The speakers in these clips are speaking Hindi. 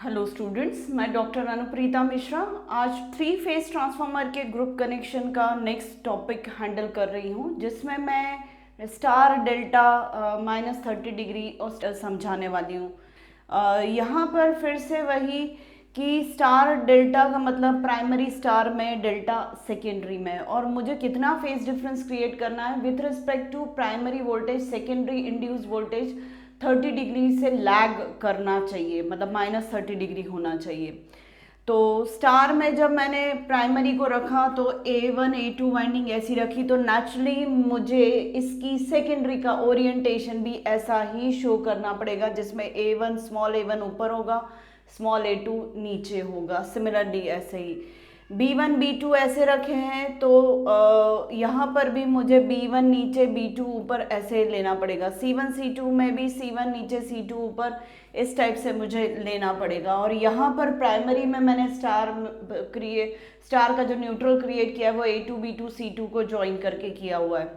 हेलो स्टूडेंट्स, मैं डॉक्टर अनुप्रीता मिश्रा आज थ्री फेज ट्रांसफार्मर के ग्रुप कनेक्शन का नेक्स्ट टॉपिक हैंडल कर रही हूँ, जिसमें मैं स्टार डेल्टा -30 डिग्री और समझाने वाली हूँ। यहाँ पर फिर से वही कि स्टार डेल्टा का मतलब प्राइमरी स्टार में, डेल्टा सेकेंडरी में, और मुझे कितना फेज डिफरेंस क्रिएट करना है with respect to primary voltage, secondary induce voltage 30 degree से लैग करना चाहिए, मतलब -30 डिग्री होना चाहिए। तो स्टार में जब मैंने प्राइमरी को रखा तो A1 A2 वाइंडिंग ऐसी रखी, तो नेचुरली मुझे इसकी सेकेंडरी का ओरिएंटेशन भी ऐसा ही शो करना पड़ेगा, जिसमें A1 स्मॉल A1 ऊपर होगा, स्मॉल A2 नीचे होगा। सिमिलरली ऐसे ही B1 B2 ऐसे रखे हैं, तो यहाँ पर भी मुझे B1 नीचे B2 ऊपर ऐसे लेना पड़ेगा। C1 C2 में भी C1 नीचे C2 ऊपर, इस टाइप से मुझे लेना पड़ेगा। और यहाँ पर प्राइमरी में मैंने स्टार का जो न्यूट्रल क्रिएट किया है वो A2 B2 C2 को ज्वाइन करके किया हुआ है।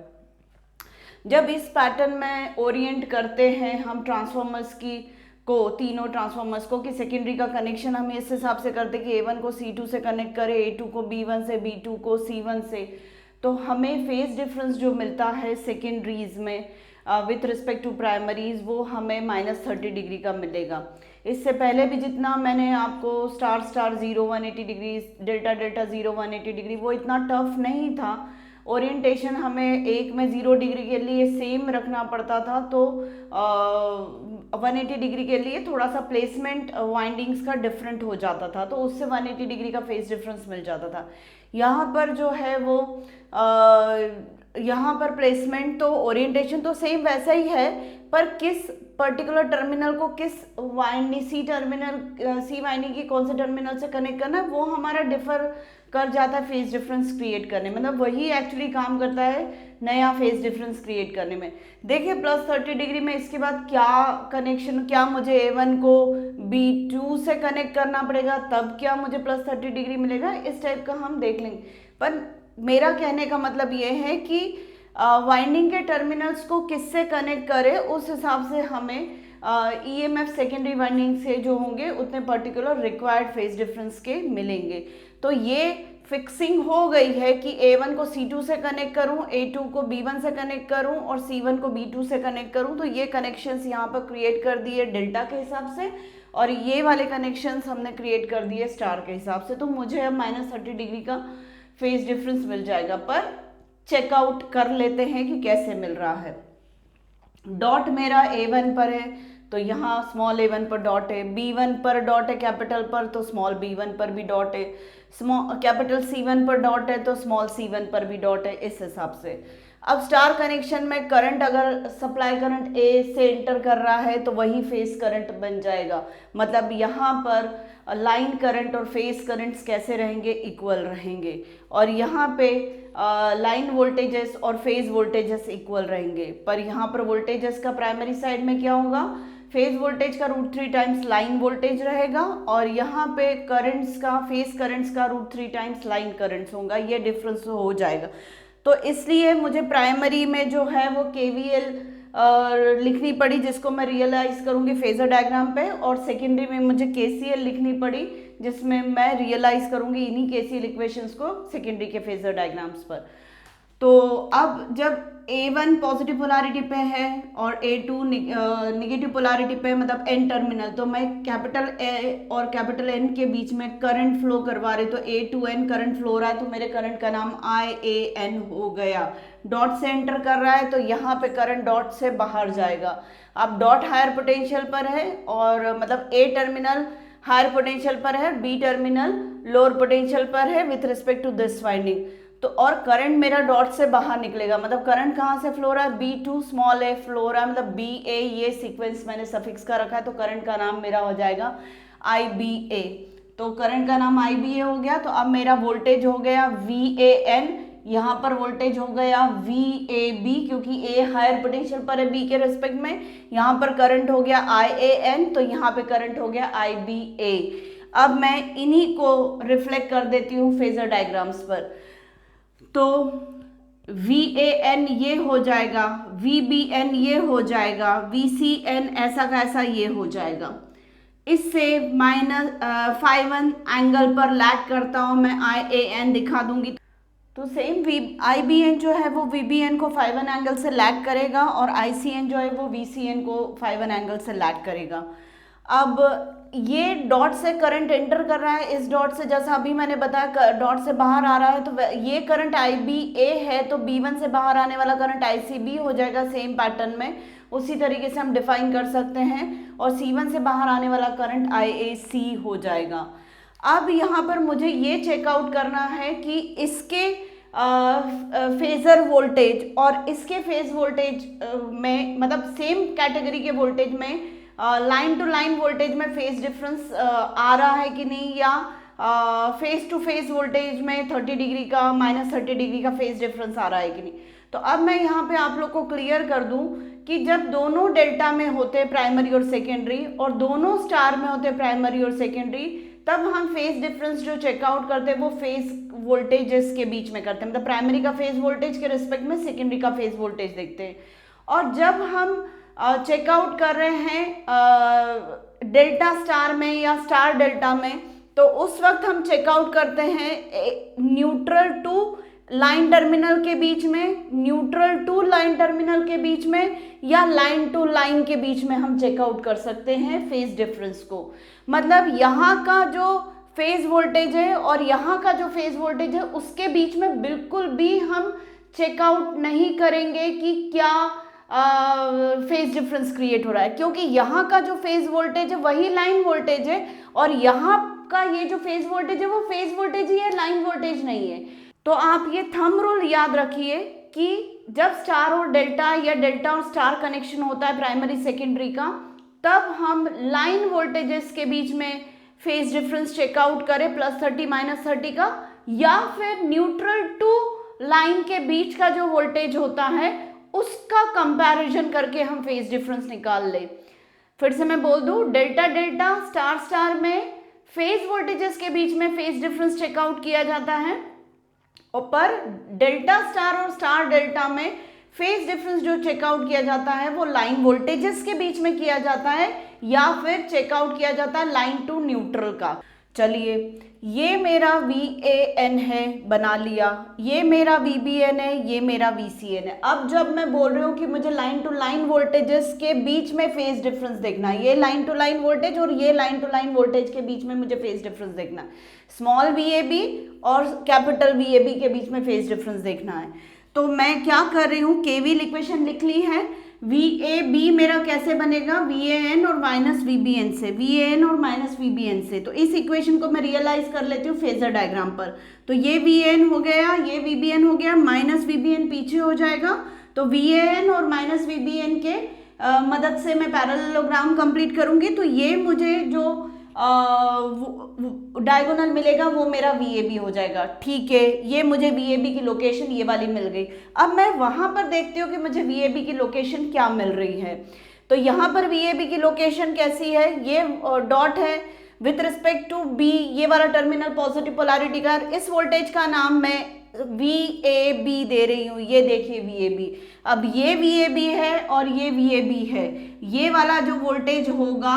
जब इस पैटर्न में ओरिएंट करते हैं हम ट्रांसफॉर्मर्स की को, तीनों ट्रांसफॉर्मर्स को, कि सेकेंडरी का कनेक्शन हम इस हिसाब से करते कि A1 को C2 से कनेक्ट करें, A2 को B1 से, B2 को C1 से, तो हमें फेज डिफरेंस जो मिलता है सेकेंडरीज में विथ रिस्पेक्ट टू प्राइमरीज, वो हमें -30 डिग्री का मिलेगा। इससे पहले भी जितना मैंने आपको star star 0 180 degree, delta delta 0 180 degree, वो इतना टफ नहीं था। ओरिएंटेशन हमें एक में 0 डिग्री के लिए सेम रखना पड़ता था, तो 180 डिग्री के लिए थोड़ा सा प्लेसमेंट वाइंडिंग्स का डिफरेंट हो जाता था, तो उससे 180 डिग्री का फेज डिफरेंस मिल जाता था। यहाँ पर जो है वो यहाँ पर प्लेसमेंट तो ओरिएंटेशन तो सेम वैसा ही है, पर किस पर्टिकुलर टर्मिनल को किस वाइंडिंग, सी वाइंडिंग की कौन से टर्मिनल से कनेक्ट करना है, वो हमारा डिफर कर जाता है फेज डिफरेंस क्रिएट करने में। मतलब वही एक्चुअली काम करता है नया फेज डिफरेंस क्रिएट करने में। देखिए +30 डिग्री में इसके बाद क्या कनेक्शन, क्या मुझे A1 को B2 से कनेक्ट करना पड़ेगा, तब क्या मुझे +30 डिग्री मिलेगा, इस टाइप का हम देख लेंगे। पर मेरा कहने का मतलब ये है कि वाइंडिंग के टर्मिनल्स को किससे कनेक्ट करें, उस हिसाब से हमें EMF सेकेंडरी वाइंडिंग से जो होंगे उतने पर्टिकुलर रिक्वायर्ड फेज डिफरेंस के मिलेंगे। तो ये फिक्सिंग हो गई है कि A1 को C2 से कनेक्ट करूं, A2 को B1 से कनेक्ट करूं और C1 को B2 से कनेक्ट करूं। तो ये कनेक्शंस यहाँ पर क्रिएट कर दिए डेल्टा के हिसाब से, और ये वाले कनेक्शंस हमने क्रिएट कर दिए स्टार के हिसाब से। तो मुझे अब -30 डिग्री का फेज डिफरेंस मिल जाएगा। पर चेकआउट कर लेते हैं कि कैसे मिल रहा है। डॉट मेरा A1 पर है, तो यहाँ स्मॉल A1 पर डॉट है, B1 पर डॉट है कैपिटल पर, तो स्मॉल B1 पर भी डॉट है, कैपिटल C1 पर डॉट है, तो स्मॉल C1 पर भी डॉट है, इस हिसाब से। अब स्टार कनेक्शन में करंट, अगर सप्लाई करंट A से इंटर कर रहा है तो वही फेस करंट बन जाएगा। मतलब यहाँ पर लाइन करंट और फेस करंट्स कैसे रहेंगे, इक्वल रहेंगे, और यहाँ पे लाइन वोल्टेजेस और फेज वोल्टेजेस इक्वल रहेंगे। पर यहाँ पर वोल्टेजेस का प्राइमरी साइड में क्या होगा, फेज वोल्टेज का √3 टाइम्स लाइन वोल्टेज रहेगा, और यहाँ पे करंट्स का, फेज करंट्स का √3 टाइम्स लाइन करंट्स होगा। ये डिफरेंस हो जाएगा। तो इसलिए मुझे प्राइमरी में जो है वो KVL लिखनी पड़ी, जिसको मैं रियलाइज करूंगी फेजर डायग्राम पे, और सेकेंडरी में मुझे KCL लिखनी पड़ी, जिसमें मैं रियलाइज करूंगी इन्हीं KCL इक्वेशंस को सेकेंडरी के फेजर डायग्राम्स पर। तो अब जब A1 पॉजिटिव पोलारिटी पे है और A2 निगेटिव पोलारिटी पे, मतलब N टर्मिनल, तो मैं कैपिटल A और कैपिटल N के बीच में करंट फ्लो करवा रही, तो A to N current flow हो रहा है, तो मेरे करंट का नाम IAN हो गया। डॉट से एंटर कर रहा है, तो यहाँ पे करंट डॉट से बाहर जाएगा। अब डॉट हायर पोटेंशियल पर है, और मतलब A टर्मिनल हायर पोटेंशियल पर है, B टर्मिनल लोअर पोटेंशियल पर है with respect to this winding. तो और करंट मेरा डॉट से बाहर निकलेगा, मतलब करंट कहाँ से फ्लो रहा है, B2 स्मॉल a फ्लो रहा है, मतलब BA, ये सीक्वेंस मैंने सफिक्स का रखा है, तो करंट का नाम मेरा हो जाएगा IBA। तो करंट का नाम IBA हो गया। तो अब मेरा वोल्टेज हो गया VAN, यहाँ पर वोल्टेज हो गया VAB, क्योंकि A हायर पोटेंशियल पर है B के रेस्पेक्ट में। यहाँ पर करंट हो गया IAN, तो यहाँ पे करंट हो गया IBA। अब मैं इन्हीं को रिफ्लेक्ट कर देती हूँ फेजर डायग्राम्स पर। तो VAN ये हो जाएगा, VBN ये हो जाएगा, VCN ऐसा का ऐसा ये हो जाएगा। इससे -φ1 एंगल पर लैग करता हूँ, मैं IAN दिखा दूंगी। तो सेम IBN जो है वो VBN को φ1 एंगल से लैग करेगा और ICN जो है वो VCN को φ1 एंगल से लैग करेगा। अब ये डॉट से करंट एंटर कर रहा है, इस डॉट से, जैसा अभी मैंने बताया डॉट से बाहर आ रहा है, तो ये करंट IBA है, तो B1 से बाहर आने वाला करंट ICB हो जाएगा सेम पैटर्न में, उसी तरीके से हम डिफाइन कर सकते हैं। और C1 से बाहर आने वाला करंट IAC हो जाएगा। अब यहाँ पर मुझे ये चेकआउट करना है कि इसके फेजर वोल्टेज और इसके फेज वोल्टेज में, मतलब सेम कैटेगरी के वोल्टेज में लाइन टू लाइन वोल्टेज में फेज डिफरेंस आ रहा है कि नहीं, या फेस टू फेस वोल्टेज में 30 डिग्री का -30 डिग्री का फेज डिफरेंस आ रहा है कि नहीं। तो अब मैं यहाँ पे आप लोग को क्लियर कर दूं कि जब दोनों डेल्टा में होते प्राइमरी और सेकेंडरी और दोनों स्टार में होते प्राइमरी और सेकेंडरी, तब हम फेज डिफरेंस जो चेकआउट करते हैं वो फेज वोल्टेजेस के बीच में करते हैं, मतलब प्राइमरी का फेज वोल्टेज के रिस्पेक्ट में सेकेंडरी का फेज वोल्टेज देखते हैं। और जब हम चेकआउट कर रहे हैं डेल्टा स्टार में या स्टार डेल्टा में, तो उस वक्त हम चेकआउट करते हैं न्यूट्रल टू लाइन टर्मिनल के बीच में, न्यूट्रल टू लाइन टर्मिनल के बीच में, या लाइन टू लाइन के बीच में हम चेकआउट कर सकते हैं फेज डिफरेंस को। मतलब यहाँ का जो फेज वोल्टेज है और यहाँ का जो फेज वोल्टेज है उसके बीच में बिल्कुल भी हम चेकआउट नहीं करेंगे कि क्या फेज डिफरेंस क्रिएट हो रहा है, क्योंकि यहाँ का जो फेज वोल्टेज है वही लाइन वोल्टेज है और यहाँ का ये जो फेज वोल्टेज है वो फेज वोल्टेज ही है, लाइन वोल्टेज नहीं है। तो आप ये थंब रूल याद रखिए कि जब स्टार और डेल्टा या डेल्टा और स्टार कनेक्शन होता है प्राइमरी सेकेंडरी का, तब हम लाइन वोल्टेजेस के बीच में फेज डिफरेंस चेकआउट करें +30 -30 का, या फिर न्यूट्रल टू लाइन के बीच का जो वोल्टेज होता है उसका कंपैरिजन करके हम फेज डिफरेंस निकाल ले। फिर से मैं बोल दूं, डेल्टा डेल्टा स्टार स्टार में फेज वोल्टेजेस के बीच में फेज डिफरेंस चेकआउट किया जाता है, और पर डेल्टा स्टार और स्टार डेल्टा में फेज डिफरेंस जो चेकआउट किया जाता है वो लाइन वोल्टेजेस के बीच में किया जाता है, या फिर चेकआउट किया जाता है लाइन टू न्यूट्रल का। चलिए, ये मेरा VAN है, बना लिया, ये मेरा VBN है, ये मेरा VCN है। अब जब मैं बोल रही हूँ कि मुझे लाइन टू लाइन वोल्टेजेस के बीच में फेज डिफरेंस देखना है, ये लाइन टू लाइन वोल्टेज और ये लाइन टू लाइन वोल्टेज के बीच में मुझे फेज डिफरेंस देखना है, स्मॉल VAB और कैपिटल VAB के बीच में फेज डिफरेंस देखना है, तो मैं क्या कर रही हूँ, केवीएल इक्वेशन लिख ली है। VAB मेरा कैसे बनेगा, VAN और -VBN से, VAN और -VBN से। तो इस इक्वेशन को मैं रियलाइज कर लेती हूँ फेजर डायग्राम पर। तो ये VAN हो गया, ये VBN हो गया, -VBN पीछे हो जाएगा। तो VAN और -VBN के मदद से मैं पैरेललोग्राम कंप्लीट करूंगी। तो ये मुझे जो डायगोनल मिलेगा वो मेरा VAB हो जाएगा। ठीक है, ये मुझे VAB की लोकेशन ये वाली मिल गई। अब मैं वहां पर देखती हूँ कि मुझे VAB की लोकेशन क्या मिल रही है। तो यहाँ पर VAB की लोकेशन कैसी है, ये डॉट है विथ रिस्पेक्ट टू B, ये वाला टर्मिनल पॉजिटिव पोलैरिटी का। इस वोल्टेज का नाम मैं VAB दे रही हूँ, ये देखिए VAB। अब ये VAB है और ये VAB है, ये वाला जो वोल्टेज होगा,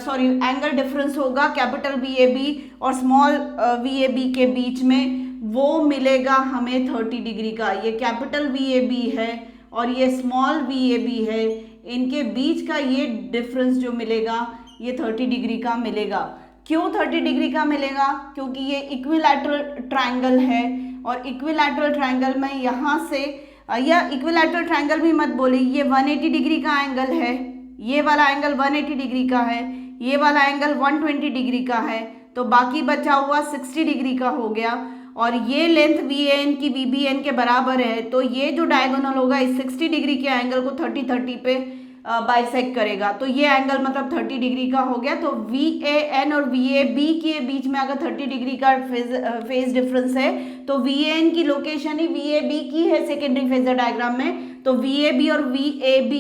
सॉरी एंगल डिफरेंस होगा कैपिटल VAB और स्मॉल VAB के बीच में, वो मिलेगा हमें 30 डिग्री का। ये कैपिटल VAB है और ये स्मॉल VAB है, इनके बीच का ये डिफरेंस जो मिलेगा ये 30 डिग्री का मिलेगा। क्यों 30 डिग्री का मिलेगा, क्योंकि ये इक्विलैटरल ट्रायंगल है और इक्विलैटरल ट्रायंगल में यहाँ से, या इक्विलैटरल ट्रायंगल भी मत बोली, ये 180 डिग्री का एंगल है, ये वाला एंगल 180 डिग्री का है, ये वाला एंगल 120 डिग्री का है, तो बाकी बचा हुआ 60 डिग्री का हो गया। और ये लेंथ VAN की VBN के बराबर है, तो ये जो डायगोनल होगा इस 60 डिग्री के एंगल को 30-30 पे बाइसेक्ट करेगा, तो ये एंगल मतलब 30 डिग्री का हो गया। तो VAN और VAB के बीच में अगर 30 डिग्री का फेज डिफरेंस है तो VAN की लोकेशन ही VAB की है सेकेंडरी फेजर डायग्राम में। तो VAB और VAB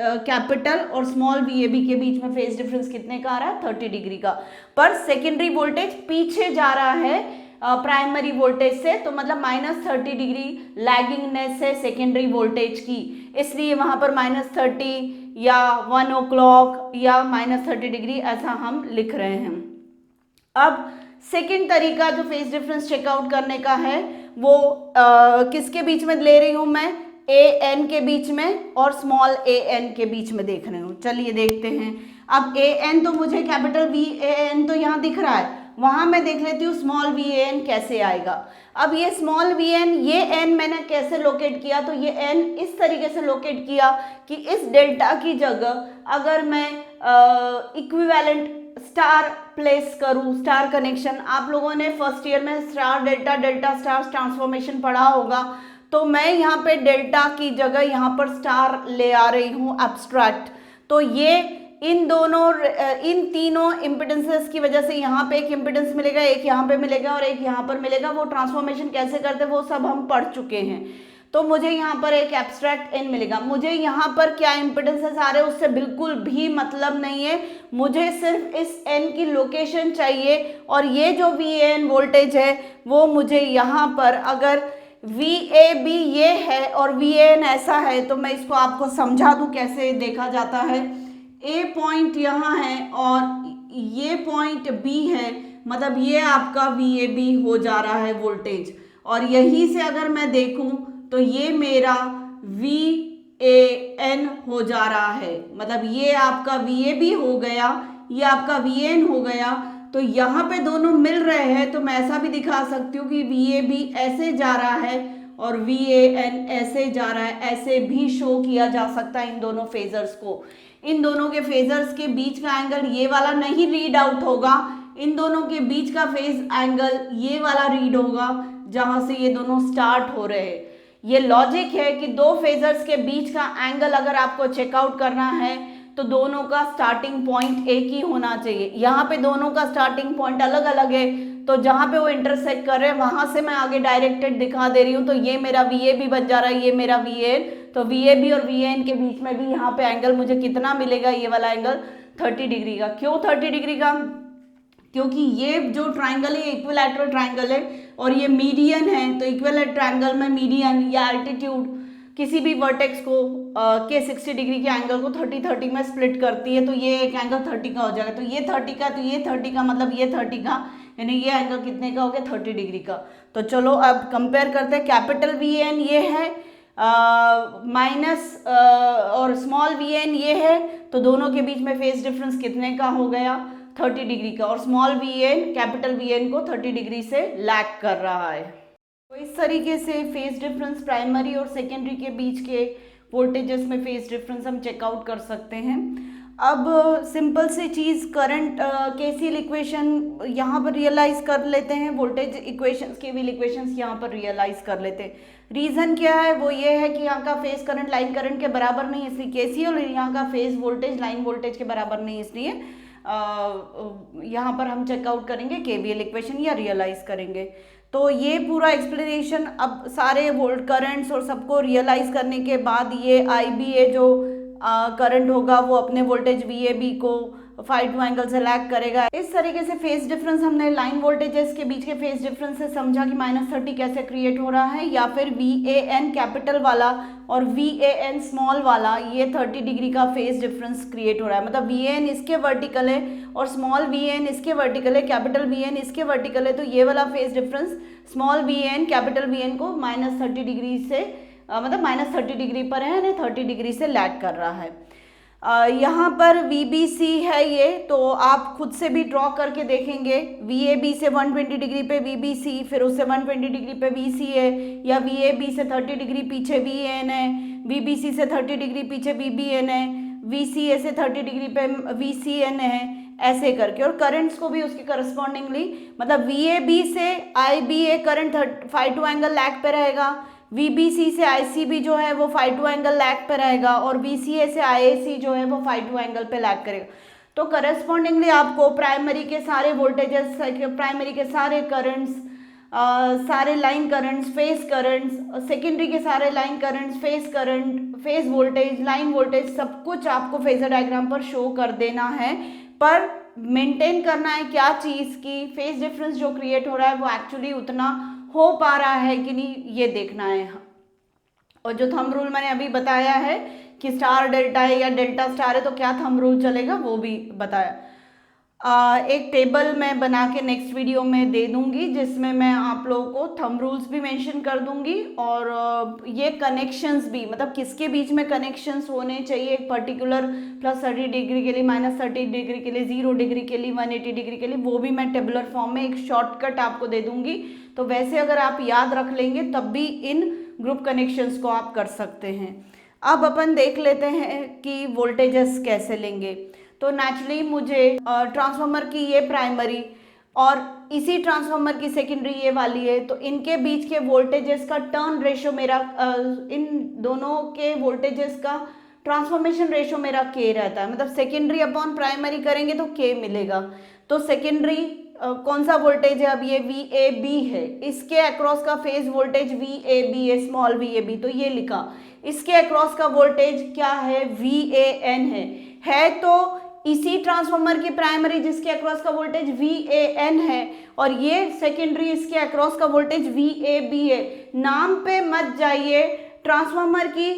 कैपिटल और स्मॉल VAB के बीच में फेज डिफरेंस कितने का आ रहा है, 30 डिग्री का। पर सेकेंडरी वोल्टेज पीछे जा रहा है प्राइमरी वोल्टेज से, तो मतलब -30 डिग्री लैगिंगनेस है सेकेंडरी वोल्टेज की, इसलिए वहां पर -30 या 1 o'clock या -30° ऐसा हम लिख रहे हैं। अब सेकेंड तरीका जो फेज डिफरेंस चेकआउट करने का है वो किसके बीच में ले रही हूं मैं, ए एन के बीच में और स्मॉल ए एन के बीच में देख रही हूँ। चलिए देखते हैं। अब ए एन तो मुझे कैपिटल वी ए एन तो यहाँ दिख रहा है, वहां मैं देख लेती हूँ स्मॉल वी ए एन कैसे आएगा। अब ये स्मॉल वी एन, ये एन मैंने कैसे लोकेट किया, तो ये एन इस तरीके से लोकेट किया कि इस डेल्टा की जगह अगर मैं इक्विवेलेंट स्टार प्लेस करूं, स्टार कनेक्शन, आप लोगों ने फर्स्ट ईयर में star delta delta star transformation पढ़ा होगा, तो मैं यहाँ पे डेल्टा की जगह यहाँ पर स्टार ले आ रही हूँ एब्स्ट्रैक्ट। तो ये इन तीनों इम्पिडेंसेस की वजह से यहाँ पे एक इम्पिडेंस मिलेगा, एक यहाँ पे मिलेगा और एक यहाँ पर मिलेगा। वो ट्रांसफॉर्मेशन कैसे करते हैं वो सब हम पढ़ चुके हैं। तो मुझे यहाँ पर एक एब्स्ट्रैक्ट एन मिलेगा। मुझे यहाँ पर क्या इम्पिडेंसेस आ रहे हैं उससे बिल्कुल भी मतलब नहीं है, मुझे सिर्फ इस एन की लोकेशन चाहिए। और ये जो वी एन वोल्टेज है वो मुझे यहाँ पर अगर वी ए बी ये है और वी एन ऐसा है, तो मैं इसको आपको समझा दूँ कैसे देखा जाता है। ए पॉइंट यहाँ है और ये पॉइंट बी है, मतलब ये आपका वी ए बी हो जा रहा है वोल्टेज। और यहीं से अगर मैं देखूं तो ये मेरा वी ए एन हो जा रहा है, मतलब ये आपका वी ए बी हो गया, ये आपका वी एन हो गया। तो यहाँ पे दोनों मिल रहे हैं, तो मैं ऐसा भी दिखा सकती हूँ कि वी ए बी ऐसे जा रहा है और वी ए एन ऐसे जा रहा है। ऐसे भी शो किया जा सकता है इन दोनों फेजर्स को। इन दोनों के फेजर्स के बीच का एंगल ये वाला नहीं रीड आउट होगा, इन दोनों के बीच का फेज एंगल ये वाला रीड होगा जहां से ये दोनों स्टार्ट हो रहे हैं। ये लॉजिक है कि दो फेजर्स के बीच का एंगल अगर आपको चेकआउट करना है तो दोनों का स्टार्टिंग पॉइंट एक ही होना चाहिए। यहाँ पे दोनों का स्टार्टिंग पॉइंट अलग अलग है, तो जहाँ पे वो इंटरसेक्ट कर रहे हैं वहां से मैं आगे डायरेक्टेड दिखा दे रही हूँ। तो ये मेरा वी ए बी बन जा रहा है, ये मेरा वी एन। तो वी ए बी और वी एन के बीच में भी यहाँ पे एंगल मुझे कितना मिलेगा, ये वाला एंगल 30° का। क्यों 30° का? क्योंकि ये जो ट्राइंगल है इक्विलैटरल ट्राइंगल है और ये मीडियन है। तो इक्विलैटरल ट्राइंगल में मीडियन या एल्टीट्यूड किसी भी वर्टेक्स को के 60° के एंगल को 30-30 में स्प्लिट करती है, तो ये एक एंगल 30 का हो जाएगा। तो ये 30 का, तो ये 30 का, मतलब ये 30 का, यानी ये एंगल कितने का हो गया, 30° का। तो चलो अब कंपेयर करते हैं। कैपिटल वी एन ये है माइनस और स्मॉल वी एन ये है, तो दोनों के बीच में फेज डिफरेंस कितने का हो गया, 30° का। और small V N capital V N को 30° से लैग कर रहा है। तो इस तरीके से फेज डिफरेंस प्राइमरी और सेकेंडरी के बीच के वोल्टेजेस में फेज डिफरेंस हम चेकआउट कर सकते हैं। अब सिंपल सी चीज़ करंट केसीएल इक्वेशन यहाँ पर रियलाइज़ कर लेते हैं, वोल्टेज इक्वेशंस केवीएल इक्वेशंस यहाँ पर रियलाइज़ कर लेते हैं। रीज़न क्या है, वो ये है कि यहाँ का फेज करंट लाइन करंट के बराबर नहीं, इसलिए केसीएल, और यहाँ का फेज वोल्टेज लाइन वोल्टेज के बराबर नहीं, इसलिए यहाँ पर हम चेकआउट करेंगे केवीएल इक्वेशन या रियलाइज़ करेंगे। तो ये पूरा एक्सप्लेनेशन अब सारे वोल्ट करंट्स और सबको रियलाइज़ करने के बाद ये IBA जो करंट होगा वो अपने वोल्टेज VAB को 5 एंगल से लैग करेगा। इस तरीके से फेज डिफरेंस हमने लाइन वोल्टेजेस के बीच के फेज डिफरेंस से समझा कि -30 कैसे क्रिएट हो रहा है, या फिर VAN कैपिटल वाला और VAN स्मॉल वाला ये 30° का फेज डिफरेंस क्रिएट हो रहा है। मतलब VAN इसके वर्टिकल है और स्मॉल VAN इसके वर्टिकल है, कैपिटल VAN इसके वर्टिकल है। तो ये वाला phase difference small VAN capital VAN को -30° से मतलब -30° पर है, यानी 30° से लैग कर रहा है। यहाँ पर VBC है ये, तो आप खुद से भी ड्रॉ करके देखेंगे। VAB से 120° पे VBC, फिर उससे 120° पे VC है, या VAB से 30° पीछे VAN है, VBC से 30° पीछे VBN है, VCA से 30° पे VCN है, ऐसे करके। और करंट्स को भी उसके करस्पॉन्डिंगली, मतलब VAB से IBA करंट 5 एंगल लैग पे रहेगा, VBC से ICB जो है वो 5 एंगल लैग पे रहेगा, और VCA से IAC जो है वो 5 एंगल पे लैग करेगा। तो करस्पॉन्डिंगली आपको प्राइमरी के सारे वोल्टेजेस, प्राइमरी के सारे करंट्स, सारे line currents, phase currents, secondary के सारे line currents, phase current, phase voltage, line voltage, सब कुछ आपको फेजर डायग्राम पर शो कर देना है। पर मेंटेन करना है क्या चीज़ की फेज डिफरेंस जो क्रिएट हो रहा है वो एक्चुअली उतना हो पा रहा है कि नहीं, ये देखना है। और जो थंब रूल मैंने अभी बताया है कि स्टार डेल्टा है या डेल्टा स्टार है तो क्या थंब रूल चलेगा वो भी बताया। एक टेबल मैं बना के नेक्स्ट वीडियो में दे दूंगी जिसमें मैं आप लोगों को थंब रूल्स भी मेंशन कर दूंगी और ये कनेक्शंस भी, मतलब किसके बीच में कनेक्शंस होने चाहिए एक पर्टिकुलर +30 डिग्री के लिए, -30 डिग्री के लिए, 0 डिग्री के लिए, 180 डिग्री के लिए, वो भी मैं टेबुलर फॉर्म में एक शॉर्टकट आपको दे दूंगी। तो वैसे अगर आप याद रख लेंगे तब भी इन ग्रुप कनेक्शंस को आप कर सकते हैं। अब अपन देख लेते हैं कि वोल्टेजेस कैसे लेंगे। तो नेचुरली मुझे ट्रांसफार्मर की ये प्राइमरी और इसी ट्रांसफार्मर की सेकेंडरी ये वाली है, तो इनके बीच के वोल्टेजेस का टर्न रेशो मेरा इन दोनों के वोल्टेजेस का ट्रांसफॉर्मेशन रेशो मेरा के रहता है, मतलब सेकेंडरी अपॉन प्राइमरी करेंगे तो के मिलेगा। तो सेकेंडरी कौन सा वोल्टेज है, अब ये VAB है, इसके अक्रॉस का फेज वोल्टेज VAB है, स्मॉल VAB, तो ये लिखा। इसके अक्रॉस का वोल्टेज क्या है, VAN है तो इसी ट्रांसफार्मर की प्राइमरी जिसके अक्रॉस का वोल्टेज VAN है और ये सेकेंडरी इसके अक्रॉस का वोल्टेज VAB है। नाम पे मत जाइए, ट्रांसफार्मर की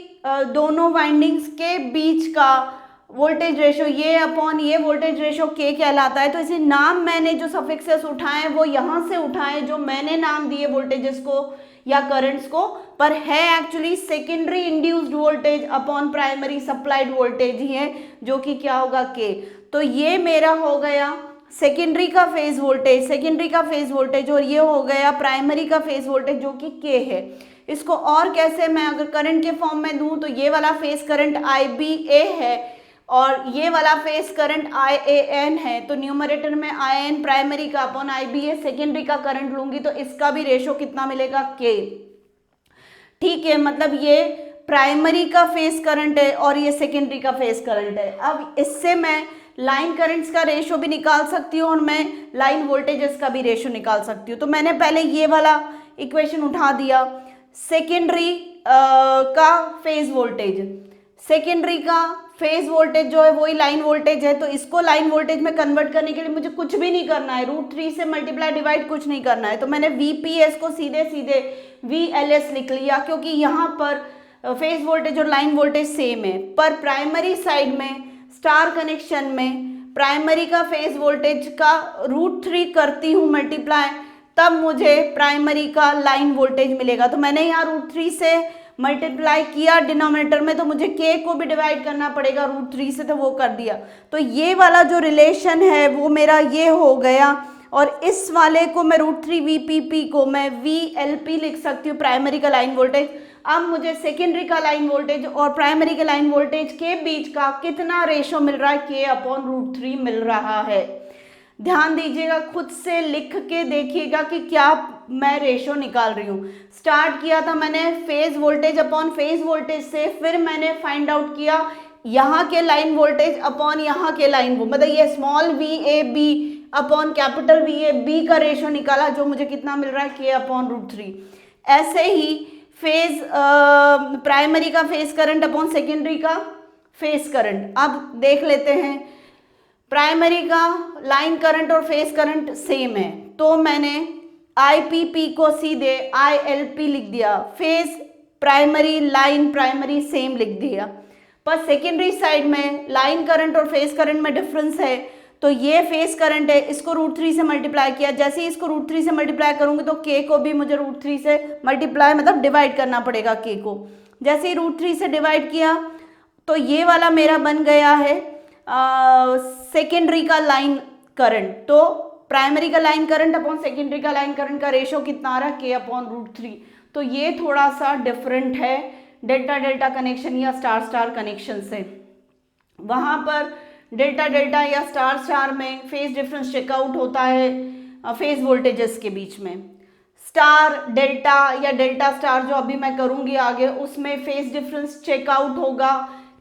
दोनों वाइंडिंग्स के बीच का वोल्टेज रेशो ये अपॉन ये वोल्टेज रेशो के कहलाता है। तो इसे नाम मैंने जो सफिक्सेस उठाए वो यहाँ से उठाए जो मैंने नाम दिए वोल्टेजेस को या करंट्स को, पर है actually secondary induced voltage upon primary supplied voltage ही है जो कि क्या होगा के। तो ये मेरा हो गया सेकेंडरी का फेज वोल्टेज और ये हो गया प्राइमरी का फेज वोल्टेज जो कि के है। इसको और कैसे मैं अगर करंट के फॉर्म में दूं तो ये वाला फेज करंट IBA है और ये वाला फेज करंट IAN है, तो न्यूमरेटर में IAN प्राइमरी का अपॉन IBA सेकेंडरी का करंट लूंगी तो इसका भी रेशो कितना मिलेगा के। ठीक है, मतलब ये प्राइमरी का फेज करंट है और ये सेकेंडरी का फेज करंट है। अब इससे मैं लाइन करंट्स का रेशो भी निकाल सकती हूँ और मैं लाइन वोल्टेजेस का भी रेशो निकाल सकती हूँ। तो मैंने पहले ये वाला इक्वेशन उठा दिया, सेकेंडरी का फेज वोल्टेज, सेकेंडरी का फेज वोल्टेज जो है वही लाइन वोल्टेज है, तो इसको लाइन वोल्टेज में कन्वर्ट करने के लिए मुझे कुछ भी नहीं करना है, √3 से मल्टीप्लाई डिवाइड कुछ नहीं करना है। तो मैंने VPS को सीधे सीधे VLS लिख लिया क्योंकि यहाँ पर फेज वोल्टेज और लाइन वोल्टेज सेम है। पर प्राइमरी साइड में स्टार कनेक्शन में प्राइमरी का फेज वोल्टेज का √3 करती हूँ मल्टीप्लाई, तब मुझे प्राइमरी का लाइन वोल्टेज मिलेगा। तो मैंने यहाँ √3 से मल्टीप्लाई किया डिनोमिनेटर में, तो मुझे के को भी डिवाइड करना पड़ेगा √3 से, तो वो कर दिया। तो ये वाला जो रिलेशन है वो मेरा ये हो गया और इस वाले को मैं √3 VPP को मैं VLP लिख सकती हूँ, प्राइमरी का लाइन वोल्टेज। अब मुझे सेकेंडरी का लाइन वोल्टेज और प्राइमरी के लाइन वोल्टेज के बीच का कितना रेशो मिल रहा है, के अपॉन √3 मिल रहा है। ध्यान दीजिएगा, खुद से लिख के देखिएगा कि क्या मैं रेशो निकाल रही हूँ। स्टार्ट किया था मैंने phase voltage upon phase voltage से, फिर मैंने फाइंड आउट किया यहाँ के लाइन वोल्टेज अपॉन यहाँ के लाइन वो, मतलब ये small VAB upon capital VAB का रेशो निकाला जो मुझे कितना मिल रहा है, के अपॉन √3। ऐसे ही फेज प्राइमरी का फेज करंट अपॉन सेकेंडरी का फेज करंट। अब देख लेते हैं, प्राइमरी का लाइन करंट और फेज करंट सेम है तो मैंने IPP को सीधे ILP लिख दिया, phase primary line primary same लिख दिया। पर सेकेंडरी साइड में लाइन करंट और फेज करंट में डिफरेंस है, तो ये फेज करंट है, इसको √3 से मल्टीप्लाई किया, जैसे ही इसको √3 से मल्टीप्लाई करूंगी तो के को भी मुझे √3 से मल्टीप्लाई मतलब डिवाइड करना पड़ेगा के को। जैसे ही √3 से डिवाइड किया तो ये वाला मेरा बन गया है सेकेंडरी का लाइन करंट। तो प्राइमरी का लाइन करंट अपॉन सेकेंडरी का लाइन करंट का रेशो कितना आ रहा है, के अपॉन √3। तो ये थोड़ा सा डिफरेंट है डेल्टा डेल्टा कनेक्शन या स्टार स्टार कनेक्शन से। वहाँ पर डेल्टा डेल्टा या स्टार स्टार में फेज डिफरेंस चेकआउट होता है फेज वोल्टेजेस के बीच में। स्टार डेल्टा या डेल्टा स्टार जो अभी मैं करूँगी आगे, उसमें फेज डिफरेंस चेकआउट होगा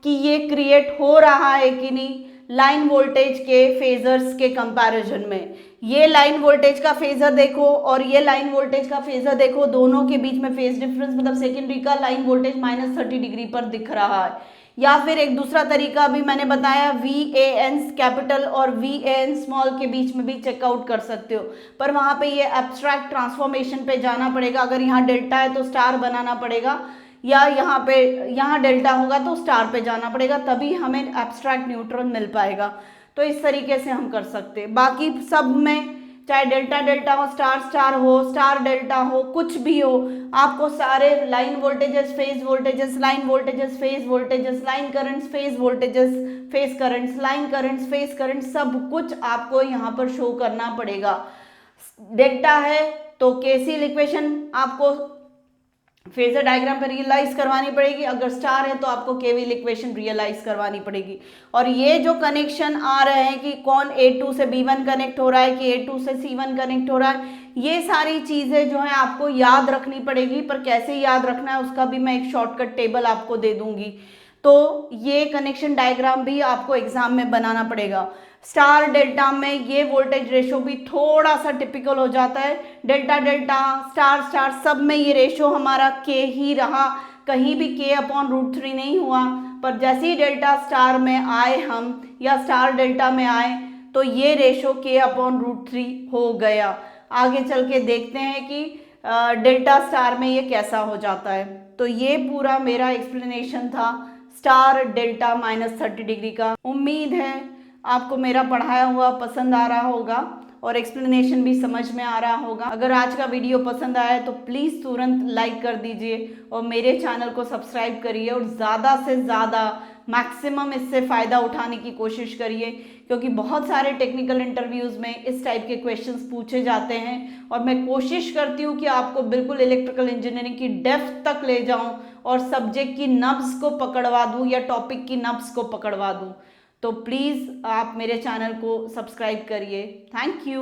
कि ये क्रिएट हो रहा है कि नहीं लाइन वोल्टेज के फेजर्स के कंपैरिजन में। ये लाइन वोल्टेज का फेजर देखो और ये लाइन वोल्टेज का फेजर देखो, दोनों के बीच में फेज डिफरेंस मतलब सेकेंडरी का लाइन वोल्टेज -30 डिग्री पर दिख रहा है। या फिर एक दूसरा तरीका भी मैंने बताया, VAN कैपिटल और VAN स्मॉल के बीच में भी चेकआउट कर सकते हो, पर वहाँ पे ये एब्स्ट्रैक्ट ट्रांसफॉर्मेशन पे जाना पड़ेगा। अगर यहाँ डेल्टा है तो स्टार बनाना पड़ेगा, या यहाँ डेल्टा होगा तो स्टार पे जाना पड़ेगा, तभी हमें एब्स्ट्रैक्ट न्यूट्रॉन मिल पाएगा। तो इस तरीके से हम कर सकते हैं। बाकी सब में चाहे डेल्टा डेल्टा हो, स्टार स्टार हो, स्टार डेल्टा हो, कुछ भी हो, आपको सारे line voltages, phase voltages, line voltages, phase voltages, line currents, phase voltages, phase currents, line currents, phase currents, सब कुछ आपको यहाँ पर शो करना पड़ेगा। डेल्टा है तो केसीएल इक्वेशन आपको फेजर डायग्राम पर रियलाइज करवानी पड़ेगी, अगर स्टार है तो आपको केवीएल इक्वेशन रियलाइज करवानी पड़ेगी। और ये जो कनेक्शन आ रहे हैं कि कौन A2 से B1 कनेक्ट हो रहा है कि A2 से C1 कनेक्ट हो रहा है, ये सारी चीजें जो है आपको याद रखनी पड़ेगी। पर कैसे याद रखना है उसका भी मैं एक शॉर्टकट टेबल आपको दे दूंगी। तो ये कनेक्शन डायग्राम भी आपको एग्जाम में बनाना पड़ेगा। स्टार डेल्टा में ये वोल्टेज रेशो भी थोड़ा सा टिपिकल हो जाता है। डेल्टा डेल्टा, स्टार स्टार, सब में ये रेशो हमारा के ही रहा, कहीं भी K/√3 नहीं हुआ। पर जैसे ही डेल्टा स्टार में आए हम या स्टार डेल्टा में आए तो ये रेशो K/√3 हो गया। आगे चल के देखते हैं कि डेल्टा स्टार में ये कैसा हो जाता है। तो ये पूरा मेरा एक्सप्लेनेशन था स्टार डेल्टा -30 डिग्री का। उम्मीद है आपको मेरा पढ़ाया हुआ पसंद आ रहा होगा और एक्सप्लेनेशन भी समझ में आ रहा होगा। अगर आज का वीडियो पसंद आया है तो प्लीज़ तुरंत लाइक कर दीजिए और मेरे चैनल को सब्सक्राइब करिए और ज़्यादा से ज़्यादा मैक्सिमम इससे फ़ायदा उठाने की कोशिश करिए, क्योंकि बहुत सारे टेक्निकल इंटरव्यूज़ में इस टाइप के क्वेश्चंस पूछे जाते हैं और मैं कोशिश करती हूँ कि आपको बिल्कुल इलेक्ट्रिकल इंजीनियरिंग की डेप्थ तक ले जाऊँ और सब्जेक्ट की नब्ज़ को पकड़वा दूँ या टॉपिक की नब्ज़ को पकड़वा दूँ। तो प्लीज़ आप मेरे चैनल को सब्सक्राइब करिए। Thank you.